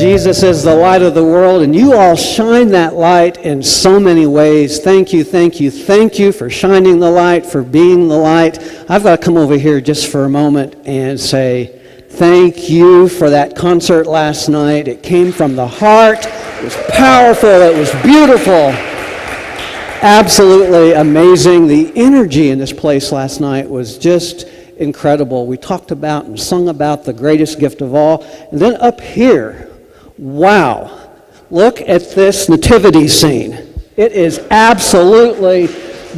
Jesus is the light of the world, and you all shine that light in so many ways. Thank you, thank you, thank you for shining the light, for being the light. I've got to come over here just for a moment and say thank you for that concert last night. It came from the heart. It was powerful. It was beautiful. Absolutely amazing. The energy in this place last night was just incredible. We talked about and sung about the greatest gift of all. And then up here, wow, look at this nativity scene. It is absolutely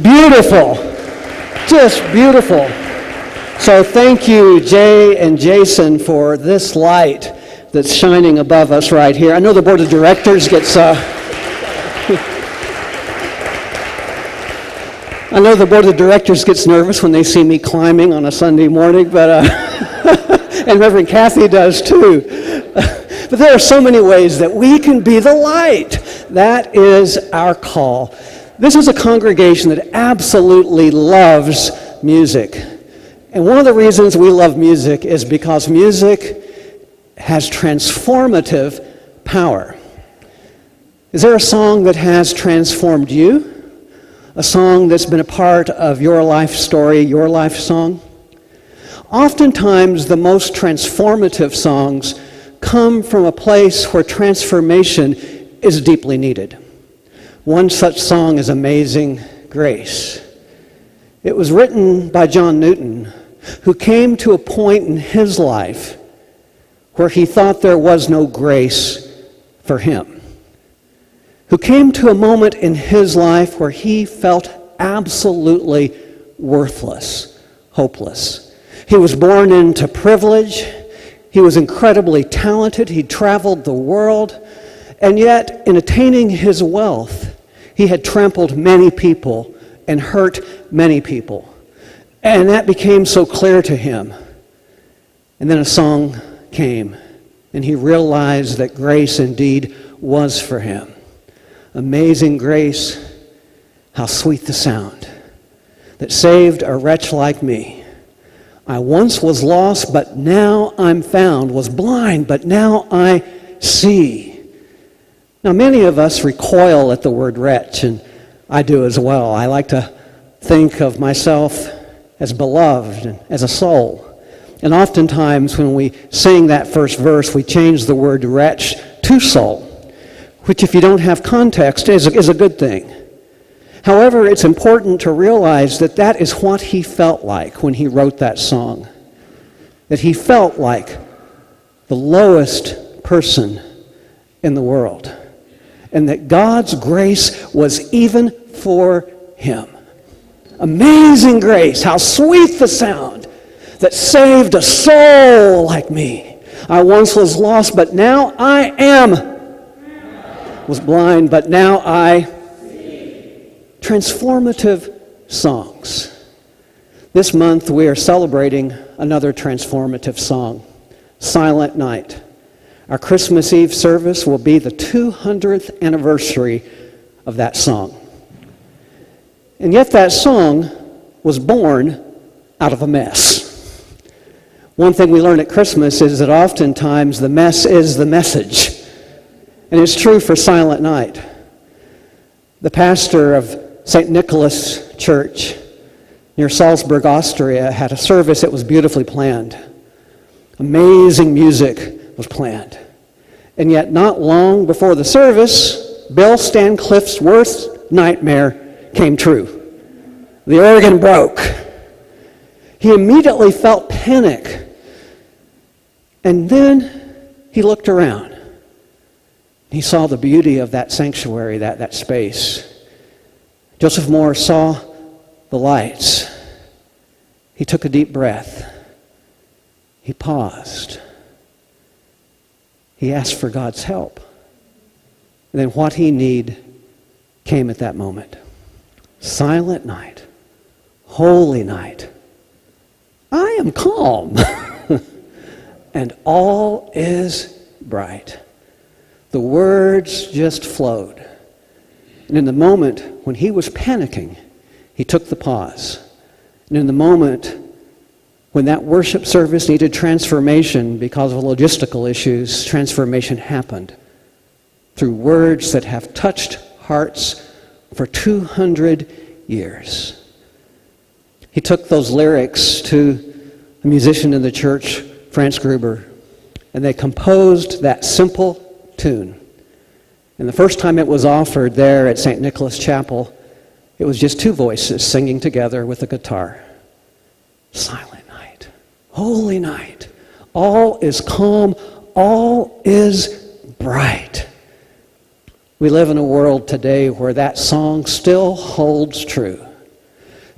beautiful, just beautiful. So thank you, Jay and Jason, for this light that's shining above us right here. I know the board of directors gets I know the board of directors gets nervous when they see me climbing on a Sunday morning, but and Reverend Kathy does too. But there are so many ways that we can be the light. That is our call. This is a congregation that absolutely loves music. And one of the reasons we love music is because music has transformative power. Is there a song that has transformed you? A song that's been a part of your life story, your life song? Oftentimes, the most transformative songs come from a place where transformation is deeply needed. One such song is Amazing Grace. It was written by John Newton, who came to a point in his life where he thought there was no grace for him. Who came to a moment in his life where he felt absolutely worthless, hopeless. He was born into privilege. He was incredibly talented. He traveled the world. And yet, in attaining his wealth, he had trampled many people and hurt many people. And that became so clear to him. And then a song came, and he realized that grace indeed was for him. Amazing grace, how sweet the sound that saved a wretch like me. I once was lost, but now I'm found, was blind, but now I see. Now, many of us recoil at the word wretch, and I do as well. I like to think of myself as beloved and as a soul. And oftentimes when we sing that first verse, we change the word wretch to soul, which if you don't have context is a good thing. However, it's important to realize that that is what he felt like when he wrote that song. That he felt like the lowest person in the world. And that God's grace was even for him. Amazing grace, how sweet the sound that saved a soul like me. I once was lost, but now I am. Was blind, but now I see. Transformative songs. This month we are celebrating another transformative song, Silent Night. Our Christmas Eve service will be the 200th anniversary of that song. And yet that song was born out of a mess. One thing we learn at Christmas is that oftentimes the mess is the message. And it's true for Silent Night. The pastor of St. Nicholas Church near Salzburg, Austria, had a service that was beautifully planned. Amazing music was planned. And yet not long before the service, Bill Stancliffe's worst nightmare came true. The organ broke. He immediately felt panic. And then he looked around. He saw the beauty of that sanctuary, that space. Joseph Moore saw the lights. He took a deep breath. He paused. He asked for God's help. And then what he needed came at that moment. Silent night. Holy night. I am calm. And all is bright. The words just flowed. And in the moment when he was panicking, he took the pause. And in the moment When that worship service needed transformation because of logistical issues, transformation happened through words that have touched hearts for 200 years. He took those lyrics to a musician in the church, Franz Gruber, and they composed that simple tune. And the first time it was offered there at St. Nicholas Chapel, it was just two voices singing together with a guitar. Silent night, holy night, all is calm, all is bright. We live in a world today where that song still holds true.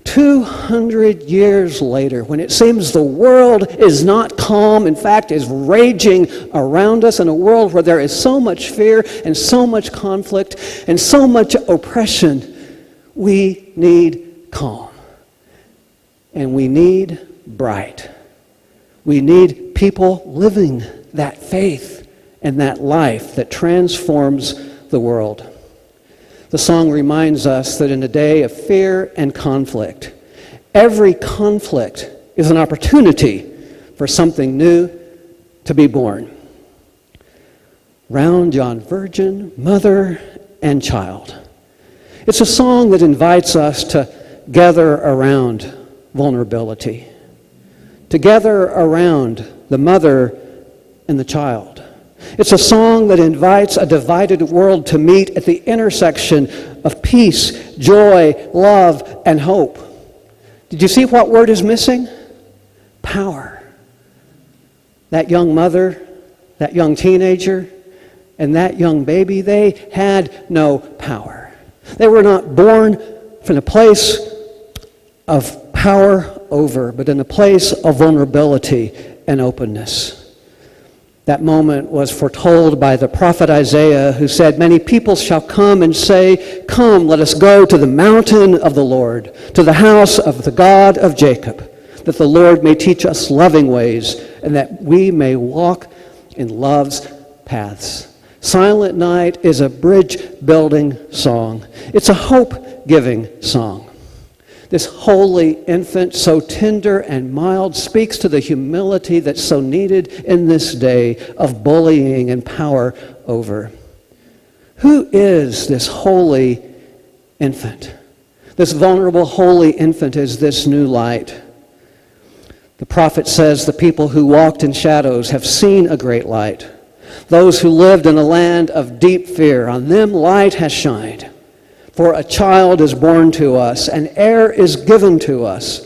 200 years later, when it seems the world is not calm, in fact, is raging around us, in a world where there is so much fear and so much conflict and so much oppression, we need calm. And we need bright. We need people living that faith and that life that transforms the world. The song reminds us that in a day of fear and conflict, every conflict is an opportunity for something new to be born. Round yon virgin, mother and child. It's a song that invites us to gather around vulnerability, to gather around the mother and the child. It's a song that invites a divided world to meet at the intersection of peace, joy, love, and hope. Did you see what word is missing? Power. That young mother, that young teenager, and that young baby, they had no power. They were not born from a place of power over, but in a place of vulnerability and openness. That moment was foretold by the prophet Isaiah, who said, "Many people shall come and say, 'Come, let us go to the mountain of the Lord, to the house of the God of Jacob, that the Lord may teach us loving ways, and that we may walk in love's paths.'" Silent Night is a bridge-building song. It's a hope-giving song. This holy infant, so tender and mild, speaks to the humility that's so needed in this day of bullying and power over. Who is this holy infant? This vulnerable holy infant is this new light. The prophet says, "The people who walked in shadows have seen a great light. Those who lived in a land of deep fear, on them light has shined. For a child is born to us, an heir is given to us,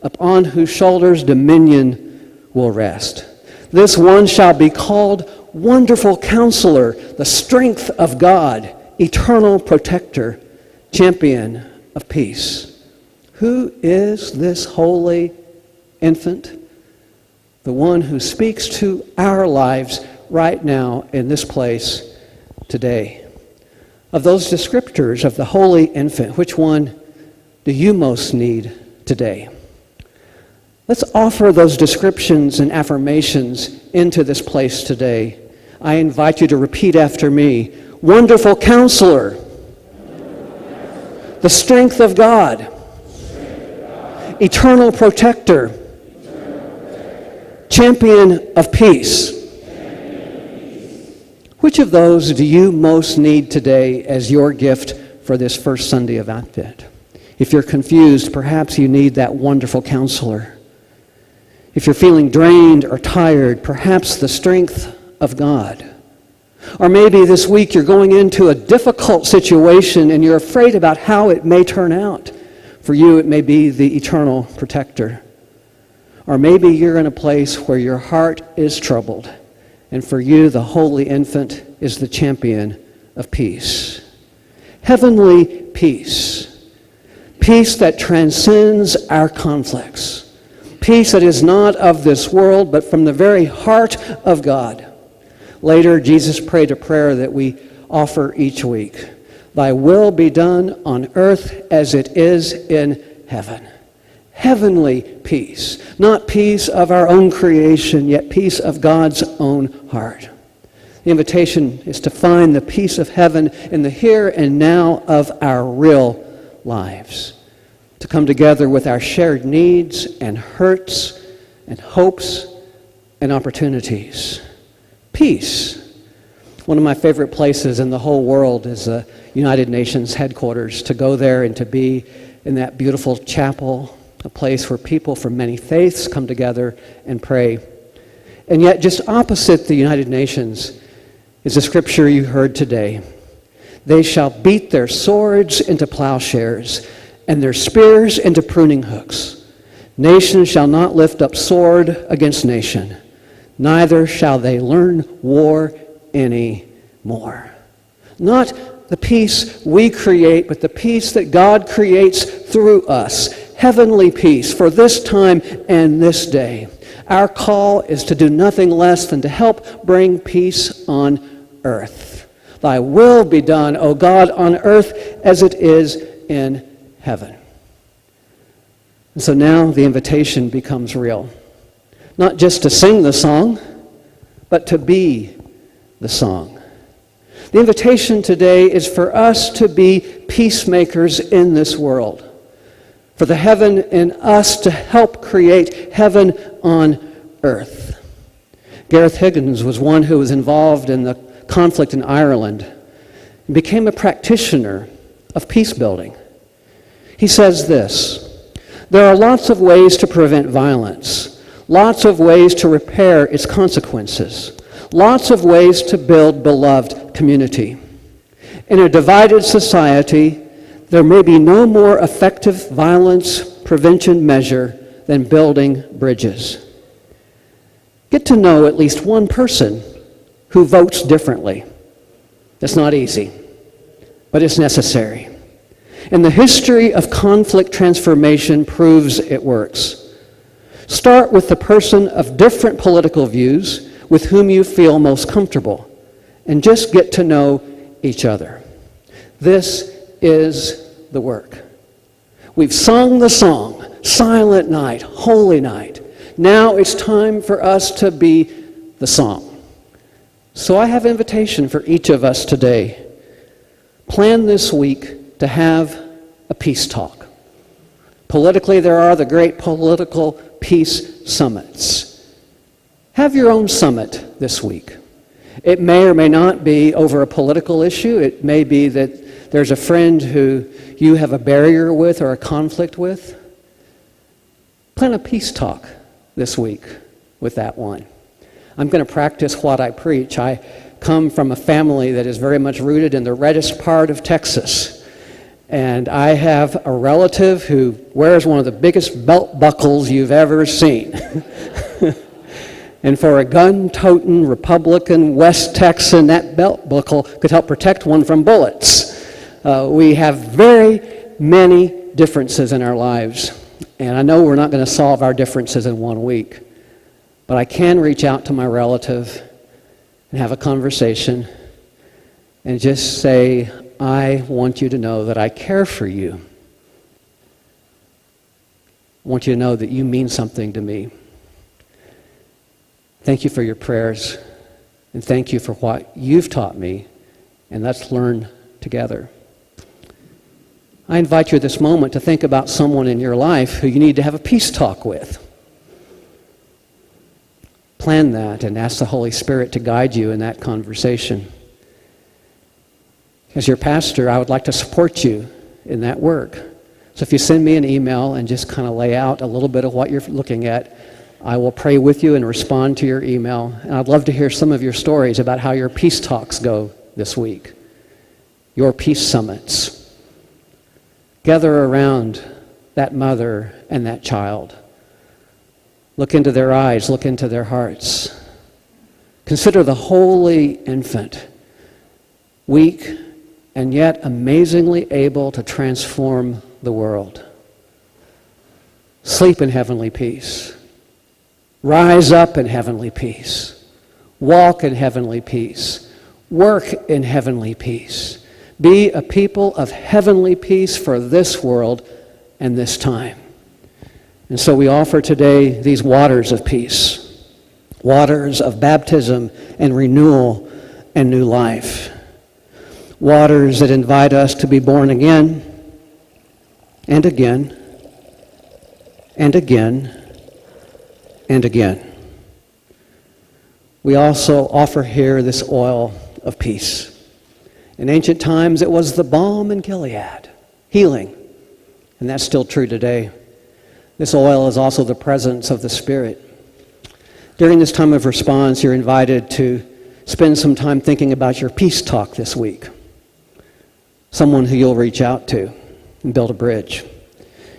upon whose shoulders dominion will rest. This one shall be called Wonderful Counselor, the strength of God, Eternal Protector, Champion of Peace." Who is this holy infant? The one who speaks to our lives right now in this place today. Of those descriptors of the holy infant, which one do you most need today? Let's offer those descriptions and affirmations into this place today. I invite you to repeat after me. Wonderful Counselor, the strength of God, Eternal Protector, Champion of Peace. Which of those do you most need today as your gift for this first Sunday of Advent? If you're confused, perhaps you need that wonderful counselor. If you're feeling drained or tired, perhaps the strength of God. Or maybe this week you're going into a difficult situation and you're afraid about how it may turn out. For you, it may be the eternal protector. Or maybe you're in a place where your heart is troubled. And for you, the holy infant is the champion of peace. Heavenly peace. Peace that transcends our conflicts. Peace that is not of this world, but from the very heart of God. Later, Jesus prayed a prayer that we offer each week. "Thy will be done on earth as it is in heaven." Heavenly peace, not peace of our own creation, yet peace of God's own heart. The invitation is to find the peace of heaven in the here and now of our real lives, to come together with our shared needs and hurts, and hopes and opportunities. Peace. One of my favorite places in the whole world is the United Nations headquarters, to go there and to be in that beautiful chapel, a place where people from many faiths come together and pray. And yet, just opposite the United Nations is the scripture you heard today. They shall beat their swords into plowshares and their spears into pruning hooks. Nation shall not lift up sword against nation, neither shall they learn war any more. Not the peace we create, but the peace that God creates through us. Heavenly peace for this time and this day. Our call is to do nothing less than to help bring peace on earth. Thy will be done, O God, on earth as it is in heaven. And so now the invitation becomes real. Not just to sing the song, but to be the song. The invitation today is for us to be peacemakers in this world. For the heaven in us to help create heaven on earth. Gareth Higgins was one who was involved in the conflict in Ireland and became a practitioner of peace building. He says this: there are lots of ways to prevent violence, lots of ways to repair its consequences, lots of ways to build beloved community. In a divided society, there may be no more effective violence prevention measure than building bridges. Get to know at least one person who votes differently. It's not easy, but it's necessary. And the history of conflict transformation proves it works. Start with the person of different political views with whom you feel most comfortable, and just get to know each other. This is the work. We've sung the song, Silent Night, Holy Night. Now it's time for us to be the song. So I have an invitation for each of us today. Plan this week to have a peace talk. Politically, there are the great political peace summits. Have your own summit this week. It may or may not be over a political issue. It may be that there's a friend who you have a barrier with or a conflict with. Plan a peace talk this week with that one. I'm going to practice what I preach. I come from a family that is very much rooted in the reddest part of Texas. And I have a relative who wears one of the biggest belt buckles you've ever seen. And for a gun-toting Republican West Texan, that belt buckle could help protect one from bullets. We have very many differences in our lives. And I know we're not going to solve our differences in 1 week. But I can reach out to my relative and have a conversation and just say, I want you to know that I care for you. I want you to know that you mean something to me. Thank you for your prayers, and thank you for what you've taught me, and let's learn together. I invite you at this moment to think about someone in your life who you need to have a peace talk with. Plan that and ask the Holy Spirit to guide you in that conversation. As your pastor, I would like to support you in that work. So if you send me an email and just kind of lay out a little bit of what you're looking at, I will pray with you and respond to your email. And I'd love to hear some of your stories about how your peace talks go this week, your peace summits. Gather around that mother and that child. Look into their eyes, look into their hearts. Consider the holy infant, weak and yet amazingly able to transform the world. Sleep in heavenly peace. Rise up in heavenly peace. Walk in heavenly peace. Work in heavenly peace. Be a people of heavenly peace for this world and this time. And so we offer today these waters of peace, waters of baptism and renewal and new life, waters that invite us to be born again and again and again and again. We also offer here this oil of peace. In ancient times, it was the balm in Gilead, healing, and that's still true today. This oil is also the presence of the Spirit. During this time of response, you're invited to spend some time thinking about your peace talk this week, someone who you'll reach out to and build a bridge.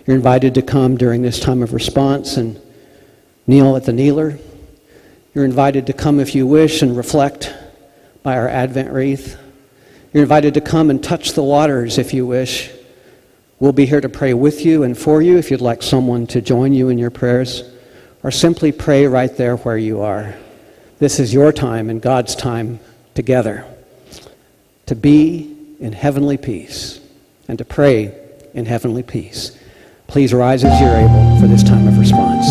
You're invited to come during this time of response and kneel at the kneeler. You're invited to come if you wish and reflect by our Advent wreath. You're invited to come and touch the waters if you wish. We'll be here to pray with you and for you if you'd like someone to join you in your prayers, or simply pray right there where you are. This is your time and God's time together to be in heavenly peace and to pray in heavenly peace. Please rise as you're able for this time of response.